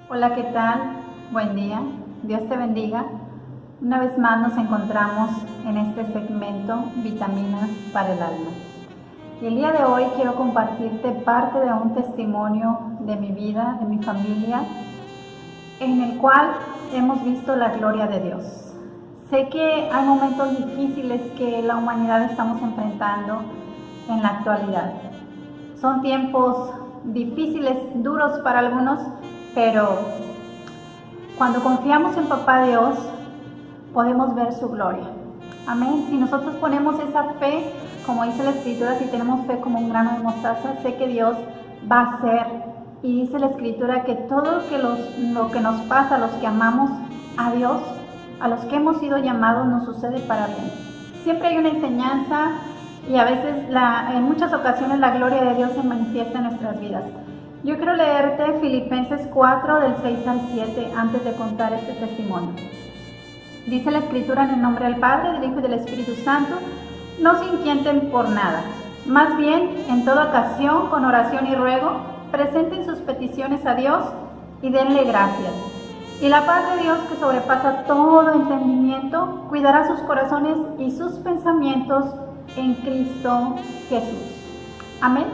Hola, ¿qué tal? Buen día. Dios te bendiga. Una vez más nos encontramos en este segmento Vitaminas para el Alma. Y el día de hoy quiero compartirte parte de un testimonio de mi vida, de mi familia, en el cual hemos visto la gloria de Dios. Sé que hay momentos difíciles que la humanidad estamos enfrentando en la actualidad. Son tiempos difíciles, duros para algunos, pero cuando confiamos en Papá Dios, podemos ver su gloria. Amén. Si nosotros ponemos esa fe, como dice la Escritura, si tenemos fe como un grano de mostaza, sé que Dios va a hacer. Y dice la Escritura que todo lo que nos pasa a los que amamos a Dios, a los que hemos sido llamados, nos sucede para bien. Siempre hay una enseñanza y a veces, en muchas ocasiones, la gloria de Dios se manifiesta en nuestras vidas. Yo quiero leerte Filipenses 4, del 6 al 7, antes de contar este testimonio. Dice la Escritura: en el nombre del Padre, del Hijo y del Espíritu Santo, no se inquieten por nada. Más bien, en toda ocasión, con oración y ruego, presenten sus peticiones a Dios y denle gracias. Y la paz de Dios, que sobrepasa todo entendimiento, cuidará sus corazones y sus pensamientos en Cristo Jesús. Amén.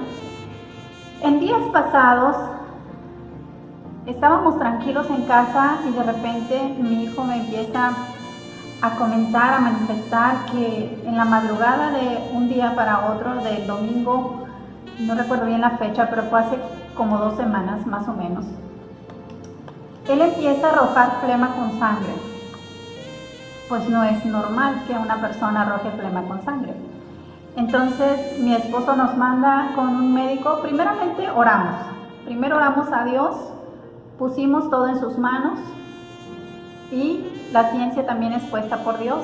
En días pasados estábamos tranquilos en casa y de repente mi hijo me empieza a comentar, a manifestar que en la madrugada de un día para otro, del domingo, no recuerdo bien la fecha, pero fue hace como 2 semanas más o menos, él empieza a arrojar flema con sangre. Pues no es normal que una persona arroje flema con sangre. Entonces mi esposo nos manda con un médico. Primeramente oramos. Primero oramos a Dios, pusimos todo en sus manos y la ciencia también es puesta por Dios.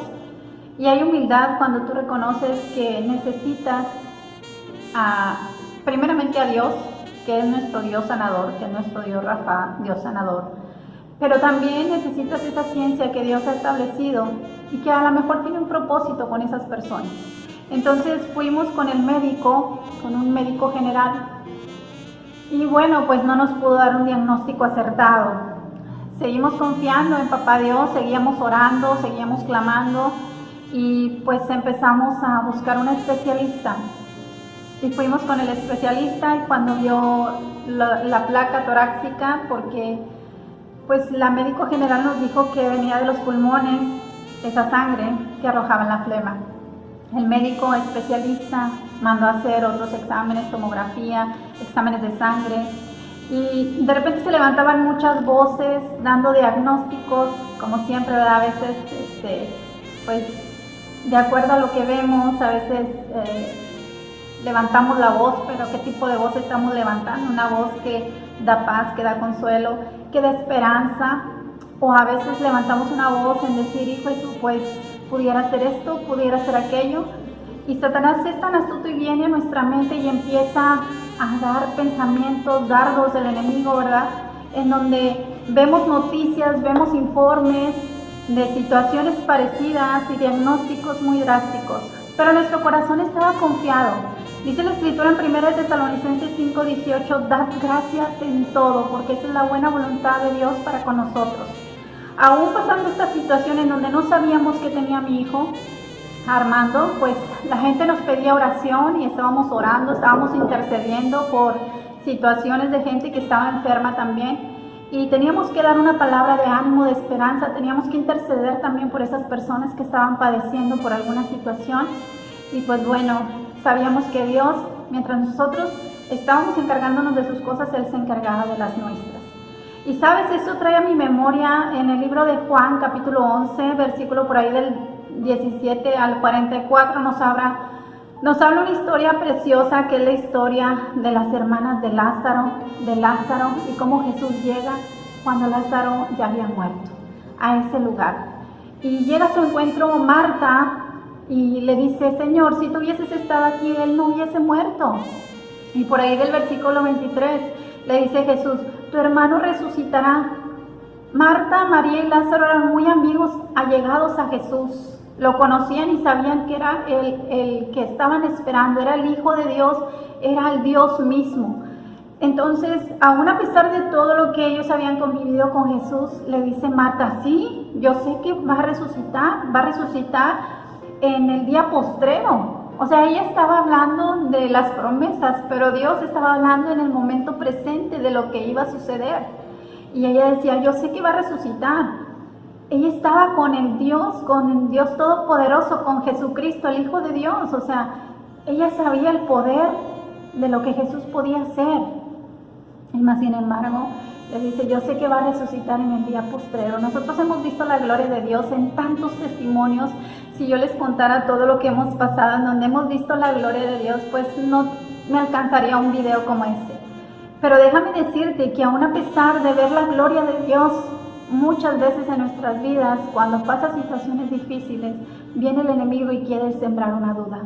Y hay humildad cuando tú reconoces que necesitas primeramente a Dios, que es nuestro Dios sanador, que es nuestro Dios Rafa, Dios sanador. Pero también necesitas esa ciencia que Dios ha establecido y que a lo mejor tiene un propósito con esas personas. Entonces fuimos con el médico, con un médico general, y bueno, pues no nos pudo dar un diagnóstico acertado. Seguimos confiando en Papá Dios, seguíamos orando, seguíamos clamando y pues empezamos a buscar un especialista. Y fuimos con el especialista y cuando vio la placa torácica, porque pues la médico general nos dijo que venía de los pulmones esa sangre que arrojaba en la flema. El médico especialista mandó a hacer otros exámenes, tomografía, exámenes de sangre, y de repente se levantaban muchas voces dando diagnósticos, como siempre, ¿verdad? A veces, pues de acuerdo a lo que vemos, a veces levantamos la voz, pero ¿qué tipo de voz estamos levantando? Una voz que da paz, que da consuelo, que da esperanza, o a veces levantamos una voz en decir, hijo Jesús, pues pudiera ser esto, pudiera ser aquello. Y Satanás es tan astuto y viene a nuestra mente y empieza a dar pensamientos, dardos del enemigo, ¿verdad? En donde vemos noticias, vemos informes de situaciones parecidas y diagnósticos muy drásticos. Pero nuestro corazón estaba confiado. Dice la Escritura en 1 Tesalonicenses 5:18, dad gracias en todo, porque esa es la buena voluntad de Dios para con nosotros. Aún pasando esta situación en donde no sabíamos qué tenía mi hijo, Armando, pues la gente nos pedía oración y estábamos orando, estábamos intercediendo por situaciones de gente que estaba enferma también. Y teníamos que dar una palabra de ánimo, de esperanza, teníamos que interceder también por esas personas que estaban padeciendo por alguna situación. Y pues bueno, sabíamos que Dios, mientras nosotros estábamos encargándonos de sus cosas, Él se encargaba de las nuestras. Y sabes, eso trae a mi memoria en el libro de Juan, capítulo 11, versículo por ahí del 17 al 44, nos habla una historia preciosa, que es la historia de las hermanas de Lázaro y cómo Jesús llega cuando Lázaro ya había muerto a ese lugar. Y llega a su encuentro Marta y le dice, Señor, si tú hubieses estado aquí, él no hubiese muerto. Y por ahí del versículo 23 le dice Jesús, tu hermano resucitará. Marta, María y Lázaro eran muy amigos, allegados a Jesús. Lo conocían y sabían que era el que estaban esperando, era el Hijo de Dios, era el Dios mismo. Entonces, aún a pesar de todo lo que ellos habían convivido con Jesús, le dice Marta, sí, yo sé que va a resucitar en el día postrero. O sea, ella estaba hablando de las promesas, pero Dios estaba hablando en el momento presente de lo que iba a suceder. Y ella decía, yo sé que va a resucitar. Ella estaba con el Dios Todopoderoso, con Jesucristo, el Hijo de Dios. O sea, ella sabía el poder de lo que Jesús podía hacer. Y más sin embargo, le dice, yo sé que va a resucitar en el día postrero. Nosotros hemos visto la gloria de Dios en tantos testimonios. Si yo les contara todo lo que hemos pasado, en donde hemos visto la gloria de Dios, pues no me alcanzaría un video como este. Pero déjame decirte que aún a pesar de ver la gloria de Dios, muchas veces en nuestras vidas, cuando pasan situaciones difíciles, viene el enemigo y quiere sembrar una duda.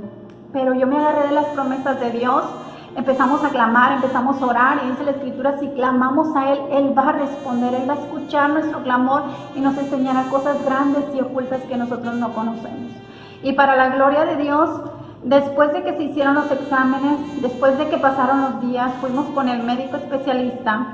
Pero yo me agarré de las promesas de Dios. Empezamos a clamar, empezamos a orar y dice la Escritura, si clamamos a Él, Él va a responder, Él va a escuchar nuestro clamor y nos enseñará cosas grandes y ocultas que nosotros no conocemos. Y para la gloria de Dios, después de que se hicieron los exámenes, después de que pasaron los días, fuimos con el médico especialista,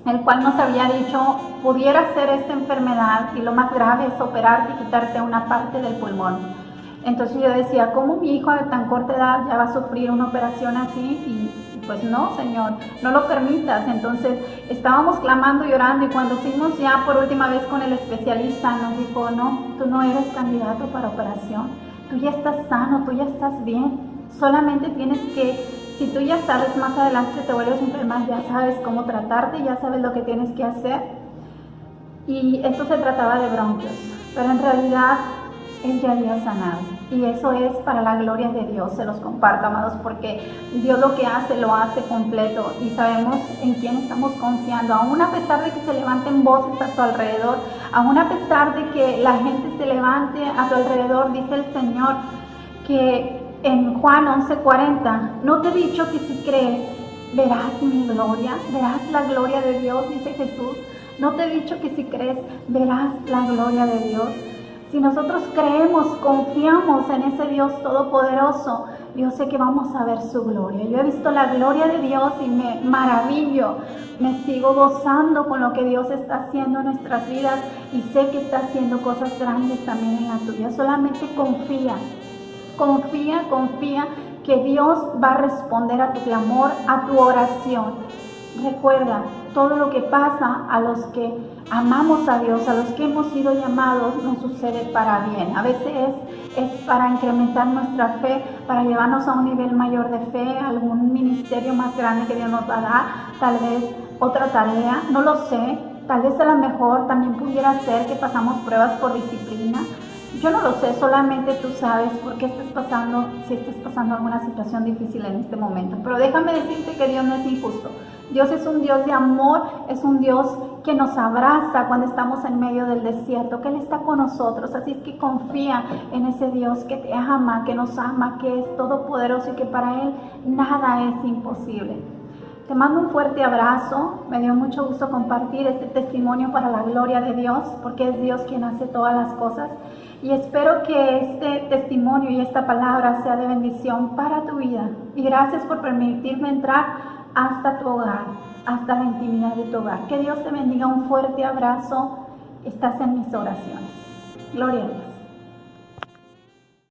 el cual nos había dicho, pudiera ser esta enfermedad y lo más grave es operarte y quitarte una parte del pulmón. Entonces yo decía, ¿cómo mi hijo de tan corta edad ya va a sufrir una operación así? Y pues no, Señor, no lo permitas. Entonces estábamos clamando y orando y cuando fuimos ya por última vez con el especialista nos dijo, no, tú no eres candidato para operación, tú ya estás sano, tú ya estás bien, solamente tienes que, si tú ya sabes más adelante te vuelves a enfermar, ya sabes cómo tratarte, ya sabes lo que tienes que hacer. Y esto se trataba de bronquios, pero en realidad Él ya había sanado y eso es para la gloria de Dios. Se los comparto, amados, porque Dios lo que hace, lo hace completo y sabemos en quién estamos confiando. Aún a pesar de que se levanten voces a tu alrededor, aún a pesar de que la gente se levante a tu alrededor, dice el Señor que en Juan 11:40, no te he dicho que si crees verás mi gloria, verás la gloria de Dios, dice Jesús. No te he dicho que si crees verás la gloria de Dios. Si nosotros creemos, confiamos en ese Dios todopoderoso, yo sé que vamos a ver su gloria. Yo he visto la gloria de Dios y me maravillo, me sigo gozando con lo que Dios está haciendo en nuestras vidas y sé que está haciendo cosas grandes también en la tuya. Solamente confía, confía que Dios va a responder a tu clamor, a tu oración. Recuerda, todo lo que pasa a los que amamos a Dios, a los que hemos sido llamados, nos sucede para bien. A veces es para incrementar nuestra fe, para llevarnos a un nivel mayor de fe, algún ministerio más grande que Dios nos va a dar, tal vez otra tarea, no lo sé. Tal vez a lo mejor también pudiera ser que pasamos pruebas por disciplina. Yo no lo sé, solamente tú sabes por qué estás pasando, si estás pasando alguna situación difícil en este momento. Pero déjame decirte que Dios no es injusto. Dios es un Dios de amor, es un Dios que nos abraza cuando estamos en medio del desierto, que Él está con nosotros. Así es que confía en ese Dios que te ama, que nos ama, que es todopoderoso y que para Él nada es imposible. Te mando un fuerte abrazo, me dio mucho gusto compartir este testimonio para la gloria de Dios, porque es Dios quien hace todas las cosas. Y espero que este testimonio y esta palabra sea de bendición para tu vida. Y gracias por permitirme entrar hasta tu hogar, hasta la intimidad de tu hogar. Que Dios te bendiga, un fuerte abrazo. Estás en mis oraciones. Gloria a Dios.